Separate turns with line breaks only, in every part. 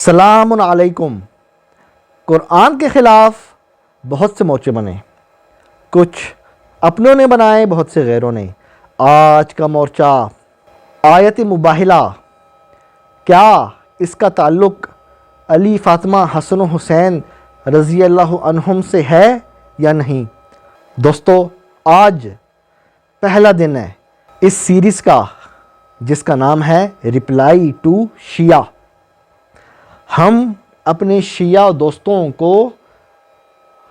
السلام علیکم۔ قرآن کے خلاف بہت سے مورچے بنے، کچھ اپنوں نے بنائے، بہت سے غیروں نے۔ آج کا مورچہ آیت مباہلہ، کیا اس کا تعلق علی، فاطمہ، حسن و حسین رضی اللہ عنہم سے ہے یا نہیں؟ دوستو، آج پہلا دن ہے اس سیریز کا جس کا نام ہے رپلائی ٹو شیعہ۔ ہم اپنے شیعہ دوستوں کو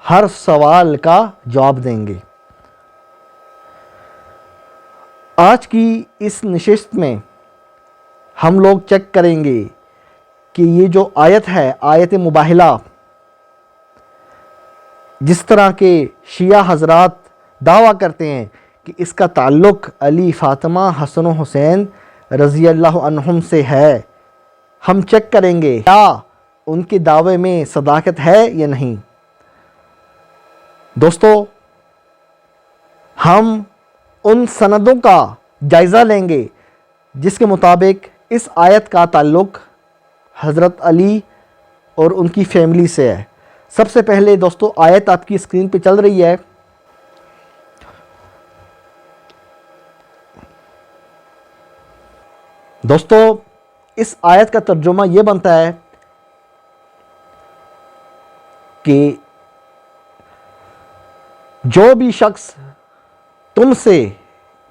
ہر سوال کا جواب دیں گے۔ آج کی اس نشست میں ہم لوگ چیک کریں گے کہ یہ جو آیت ہے، آیت مباہلہ، جس طرح کے شیعہ حضرات دعویٰ کرتے ہیں کہ اس کا تعلق علی، فاطمہ، حسن و حسین رضی اللہ عنہم سے ہے، ہم چیک کریں گے کیا ان کے دعوے میں صداقت ہے یا نہیں۔ دوستو، ہم ان سندوں کا جائزہ لیں گے جس کے مطابق اس آیت کا تعلق حضرت علی اور ان کی فیملی سے ہے۔ سب سے پہلے دوستو، آیت آپ کی اسکرین پہ چل رہی ہے۔ دوستو، اس آیت کا ترجمہ یہ بنتا ہے کہ جو بھی شخص تم سے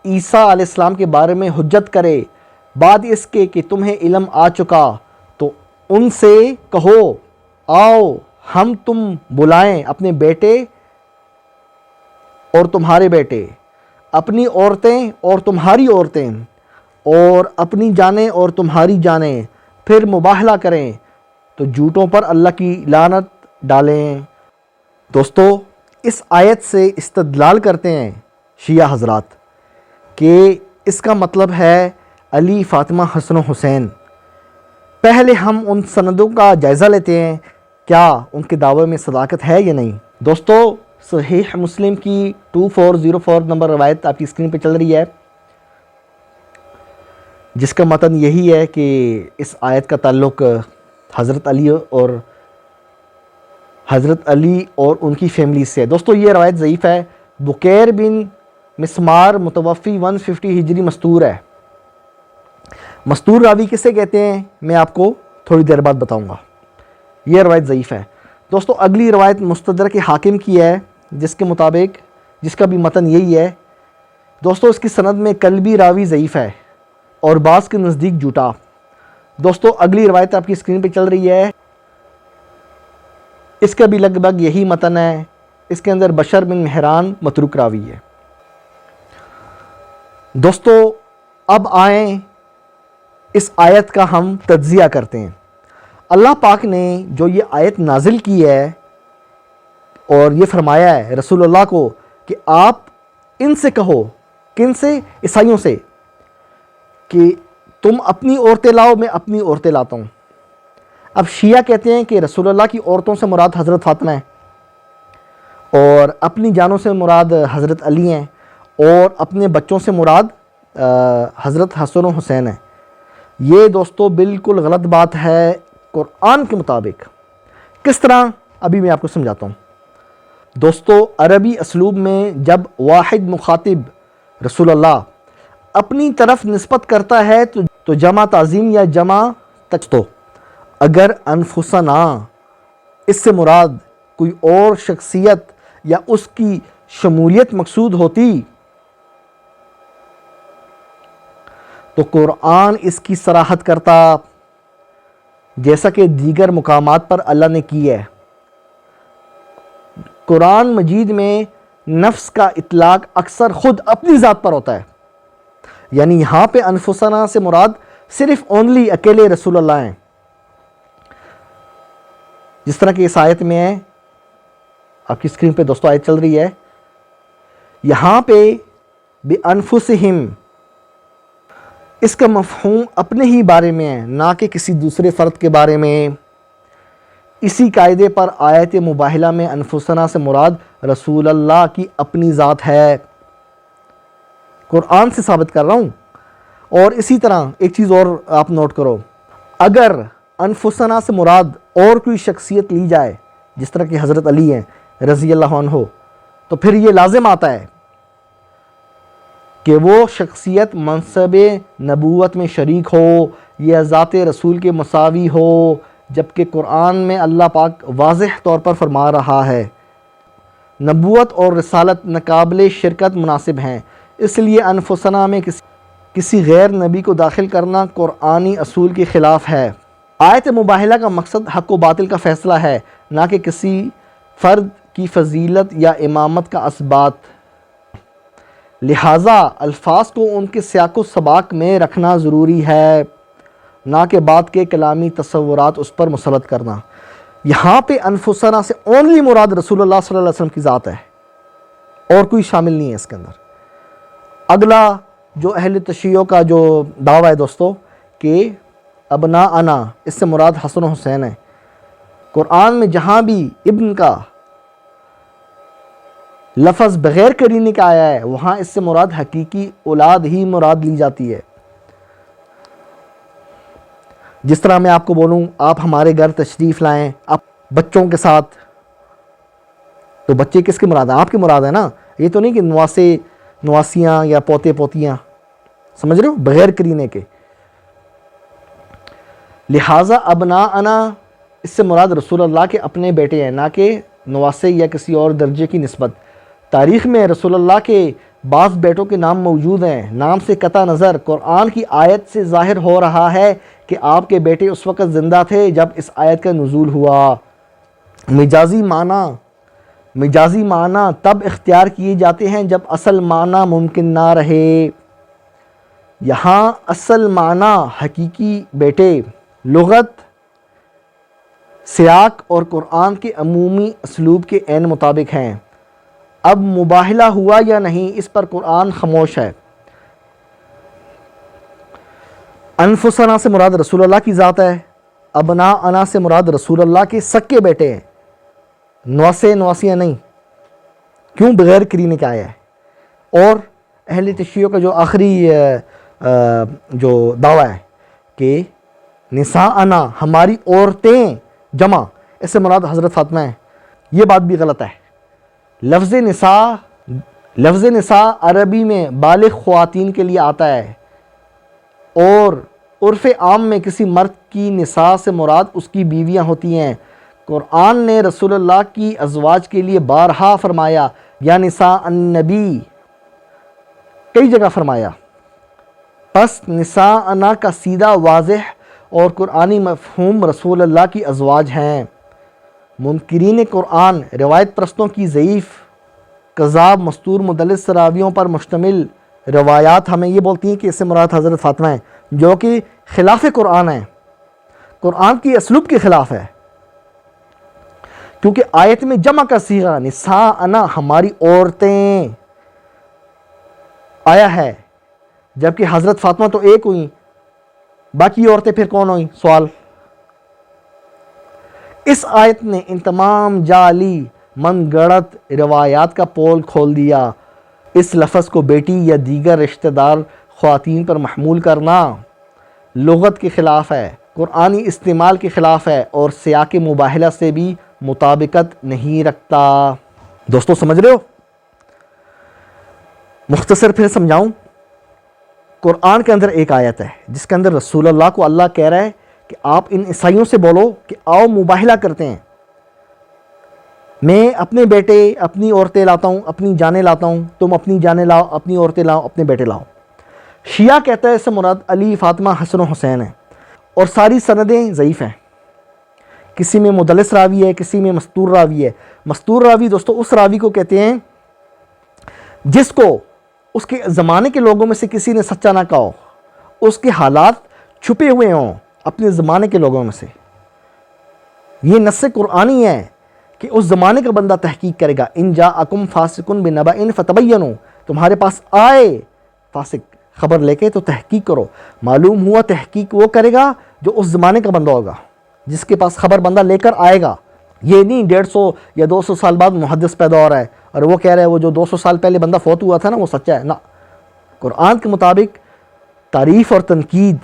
عیسیٰ علیہ السلام کے بارے میں حجت کرے بعد اس کے کہ تمہیں علم آ چکا، تو ان سے کہو آؤ ہم تم بلائیں اپنے بیٹے اور تمہارے بیٹے، اپنی عورتیں اور تمہاری عورتیں، اور اپنی جانیں اور تمہاری جانیں، پھر مباہلہ کریں تو جھوٹوں پر اللہ کی لعنت ڈالیں۔ دوستو، اس آیت سے استدلال کرتے ہیں شیعہ حضرات کہ اس کا مطلب ہے علی، فاطمہ، حسن و حسین۔ پہلے ہم ان سندوں کا جائزہ لیتے ہیں، کیا ان کے دعوے میں صداقت ہے یا نہیں۔ دوستو، صحیح مسلم کی 2404 نمبر روایت آپ کی اسکرین پہ چل رہی ہے، جس کا متن یہی ہے کہ اس آیت کا تعلق حضرت علی اور ان کی فیملی سے ہے۔ دوستو، یہ روایت ضعیف ہے۔ بکیر بن مسمار متوفی 150 ہجری مستور ہے۔ مستور راوی کسے کہتے ہیں میں آپ کو تھوڑی دیر بعد بتاؤں گا۔ یہ روایت ضعیف ہے۔ دوستو، اگلی روایت مستدرک حاکم کی ہے، جس کے مطابق جس کا بھی متن یہی ہے۔ دوستو، اس کی سند میں قلبی راوی ضعیف ہے اور بعض کے نزدیک جھوٹا۔ دوستو، اگلی روایت آپ کی اسکرین پہ چل رہی ہے، اس کا بھی لگ بھگ یہی متن ہے۔ اس کے اندر بشر بن مہران متروک راوی ہے۔ دوستو، اب آئیں اس آیت کا ہم تجزیہ کرتے ہیں۔ اللہ پاک نے جو یہ آیت نازل کی ہے اور یہ فرمایا ہے رسول اللہ کو کہ آپ ان سے کہو، کن سے؟ عیسائیوں سے، کہ تم اپنی عورتیں لاؤ، میں اپنی عورتیں لاتا ہوں۔ اب شیعہ کہتے ہیں کہ رسول اللہ کی عورتوں سے مراد حضرت فاطمہ ہے، اور اپنی جانوں سے مراد حضرت علی ہیں، اور اپنے بچوں سے مراد حضرت حسن و حسین ہیں۔ یہ دوستو بالکل غلط بات ہے قرآن کے مطابق۔ کس طرح؟ ابھی میں آپ کو سمجھاتا ہوں۔ دوستو، عربی اسلوب میں جب واحد مخاطب رسول اللہ اپنی طرف نسبت کرتا ہے تو جمع تعظیم یا جمع تجتو، اگر انفسنا اس سے مراد کوئی اور شخصیت یا اس کی شمولیت مقصود ہوتی تو قرآن اس کی صراحت کرتا، جیسا کہ دیگر مقامات پر اللہ نے کی ہے۔ قرآن مجید میں نفس کا اطلاق اکثر خود اپنی ذات پر ہوتا ہے، یعنی یہاں پہ انفسنا سے مراد صرف اونلی اکیلے رسول اللہ ہیں، جس طرح کہ اس آیت میں ہے۔ آپ کی اسکرین پہ دوستو آیت چل رہی ہے، یہاں پہ بِأَنفُسِهِمْ، اس کا مفہوم اپنے ہی بارے میں ہے، نہ کہ کسی دوسرے فرد کے بارے میں۔ اسی قاعدے پر آیت مباہلہ میں انفسنا سے مراد رسول اللہ کی اپنی ذات ہے، قرآن سے ثابت کر رہا ہوں۔ اور اسی طرح ایک چیز اور آپ نوٹ کرو، اگر انفسنا سے مراد اور کوئی شخصیت لی جائے جس طرح کہ حضرت علی ہیں رضی اللہ عنہ، تو پھر یہ لازم آتا ہے کہ وہ شخصیت منصب نبوت میں شریک ہو یا ذات رسول کے مساوی ہو، جبکہ قرآن میں اللہ پاک واضح طور پر فرما رہا ہے نبوت اور رسالت ناقابل شرکت مناسب ہیں، اس لیے انفسنا میں کسی غیر نبی کو داخل کرنا قرآنی اصول کے خلاف ہے۔ آیت مباہلہ کا مقصد حق و باطل کا فیصلہ ہے، نہ کہ کسی فرد کی فضیلت یا امامت کا اثبات، لہٰذا الفاظ کو ان کے سیاق و سباق میں رکھنا ضروری ہے، نہ کہ بات کے کلامی تصورات اس پر مسلط کرنا۔ یہاں پہ انفسنا سے اونلی مراد رسول اللہ صلی اللہ علیہ وسلم کی ذات ہے، اور کوئی شامل نہیں ہے اس کے اندر۔ اگلا جو اہل تشیع کا جو دعویٰ ہے دوستو کہ ابناءنا، اس سے مراد حسن و حسین ہے۔ قرآن میں جہاں بھی ابن کا لفظ بغیر قرینے کا آیا ہے وہاں اس سے مراد حقیقی اولاد ہی مراد لی جاتی ہے۔ جس طرح میں آپ کو بولوں آپ ہمارے گھر تشریف لائیں آپ بچوں کے ساتھ، تو بچے کس کے مراد ہیں؟ آپ کے مراد ہیں نا، یہ تو نہیں کہ نواسے نواسیاں یا پوتے پوتیاں، سمجھ رہے ہو، بغیر قرینے کے۔ لہٰذا ابناءنا اس سے مراد رسول اللہ کے اپنے بیٹے ہیں، نہ کہ نواسے یا کسی اور درجے کی نسبت۔ تاریخ میں رسول اللہ کے بعض بیٹوں کے نام موجود ہیں، نام سے قطع نظر قرآن کی آیت سے ظاہر ہو رہا ہے کہ آپ کے بیٹے اس وقت زندہ تھے جب اس آیت کا نزول ہوا۔ مجازی معنی تب اختیار کیے جاتے ہیں جب اصل معنی ممکن نہ رہے۔ یہاں اصل معنی حقیقی بیٹے لغت، سیاق اور قرآن کے عمومی اسلوب کے عین مطابق ہیں۔ اب مباہلہ ہوا یا نہیں اس پر قرآن خاموش ہے۔ انفسنا سے مراد رسول اللہ کی ذات ہے، ابناءنا سے مراد رسول اللہ کے سکے بیٹے ہیں، نواسے نواسیاں نہیں۔ کیوں؟ بغیر قرینے کا آیا ہے۔ اور اہل تشیع کا جو آخری جو دعویٰ ہے کہ نساءنا ہماری عورتیں جمع، اس سے مراد حضرت فاطمہ ہیں، یہ بات بھی غلط ہے۔ لفظ نساء عربی میں بالغ خواتین کے لیے آتا ہے، اور عرف عام میں کسی مرد کی نساء سے مراد اس کی بیویاں ہوتی ہیں۔ قرآن نے رسول اللہ کی ازواج کے لیے بارہا فرمایا یا نساء النبی، کئی جگہ فرمایا۔ پس نساءنا کا سیدھا واضح اور قرآنی مفہوم رسول اللہ کی ازواج ہیں۔ منکرین قرآن روایت پرستوں کی ضعیف، کذاب، مستور، مدلس راویوں پر مشتمل روایات ہمیں یہ بولتی ہیں کہ اس سے مراد حضرت فاطمہ ہیں، جو کہ خلاف قرآن ہیں، قرآن کی اسلوب کے خلاف ہے، کیونکہ آیت میں جمع کا صیغہ نساءنا ہماری عورتیں آیا ہے، جبکہ حضرت فاطمہ تو ایک ہوئیں، باقی عورتیں پھر کون ہوئیں؟ سوال۔ اس آیت نے ان تمام جعلی من گڑت روایات کا پول کھول دیا۔ اس لفظ کو بیٹی یا دیگر رشتہ دار خواتین پر محمول کرنا لغت کے خلاف ہے، قرآنی استعمال کے خلاف ہے، اور سیاق مباہلہ سے بھی مطابقت نہیں رکھتا۔ دوستو سمجھ رہے ہو؟ مختصر پھر سمجھاؤں۔ قرآن کے اندر ایک آیت ہے جس کے اندر رسول اللہ کو اللہ کہہ رہا ہے کہ آپ ان عیسائیوں سے بولو کہ آؤ مباہلہ کرتے ہیں، میں اپنے بیٹے اپنی عورتیں لاتا ہوں، اپنی جانیں لاتا ہوں، تم اپنی جانیں لاؤ، اپنی عورتیں لاؤ، اپنے بیٹے لاؤ۔ شیعہ کہتا ہے اس سے مراد علی، فاطمہ، حسن و حسین ہیں، اور ساری سندیں ضعیف ہیں۔ کسی میں مدلس راوی ہے، کسی میں مستور راوی ہے۔ مستور راوی دوستو اس راوی کو کہتے ہیں جس کو اس کے زمانے کے لوگوں میں سے کسی نے سچا نہ کہا ہو، اس کے حالات چھپے ہوئے ہوں اپنے زمانے کے لوگوں میں سے۔ یہ نص قرآنی ہے کہ اس زمانے کا بندہ تحقیق کرے گا۔ ان جاءکم فاسق بنبأ فتبینوا، تمہارے پاس آئے فاسق خبر لے کے تو تحقیق کرو۔ معلوم ہوا تحقیق وہ کرے گا جو اس زمانے کا بندہ ہوگا، جس کے پاس خبر بندہ لے کر آئے گا۔ یہ نہیں 150 یا 200 سال بعد محدث پیدا ہو رہا ہے اور وہ کہہ رہا ہے وہ جو 200 سال پہلے بندہ فوت ہوا تھا نا وہ سچا ہے۔ نہ، قرآن کے مطابق تعریف اور تنقید،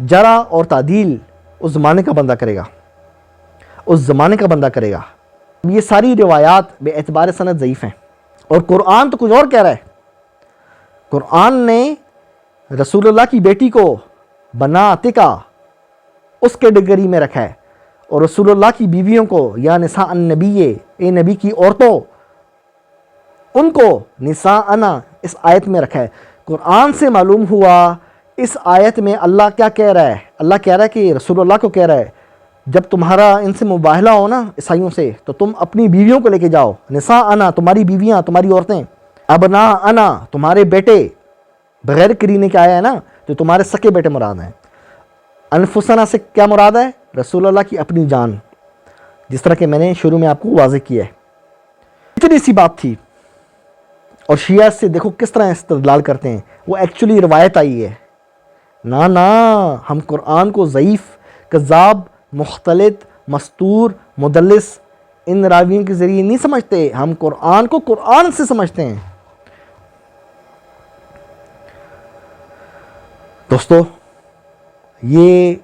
جرح اور تعدیل اس زمانے کا بندہ کرے گا، اس زمانے کا بندہ کرے گا۔ یہ ساری روایات بے اعتبار سند ضعیف ہیں، اور قرآن تو کچھ اور کہہ رہا ہے۔ قرآن نے رسول اللہ کی بیٹی کو بناتکا اس کیٹیگری میں رکھا ہے، اور رسول اللہ کی بیویوں کو یا نساء النبی، اے نبی کی عورتوں، ان کو نساءنا اس آیت میں رکھا ہے۔ قرآن سے معلوم ہوا اس آیت میں اللہ کیا کہہ رہا ہے؟ اللہ کہہ رہا ہے کہ رسول اللہ کو کہہ رہا ہے جب تمہارا ان سے مباہلہ ہو نا عیسائیوں سے، تو تم اپنی بیویوں کو لے کے جاؤ، نساءنا تمہاری بیویاں، تمہاری عورتیں، ابناءنا تمہارے بیٹے، بغیر کرینے کے آیا ہے نا، جو تمہارے سکے بیٹے مراد ہیں۔ انفسنا سے کیا مراد ہے؟ رسول اللہ کی اپنی جان، جس طرح کہ میں نے شروع میں آپ کو واضح کیا ہے۔ اتنی سی بات تھی، اور شیعہ سے دیکھو کس طرح استدلال کرتے ہیں، وہ ایکچولی روایت آئی ہے۔ نا ہم قرآن کو ضعیف، کذاب، مختلط، مستور، مدلس ان راویوں کے ذریعے نہیں سمجھتے، ہم قرآن کو قرآن سے سمجھتے ہیں۔ دوستو، یہ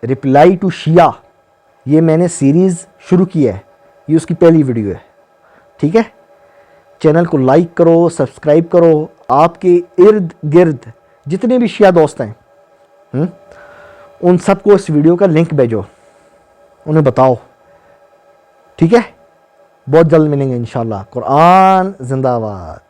رپلائی ٹو شیعہ، یہ میں نے سیریز شروع کی ہے، یہ اس کی پہلی ویڈیو ہے، ٹھیک ہے؟ چینل کو لائک کرو، سبسکرائب کرو، آپ کے ارد گرد جتنے بھی شیعہ دوست ہیں ان سب کو اس ویڈیو کا لنک بھیجو، انہیں بتاؤ، ٹھیک ہے؟ بہت جلد ملیں گے انشاءاللہ۔ قرآن زندہ باد۔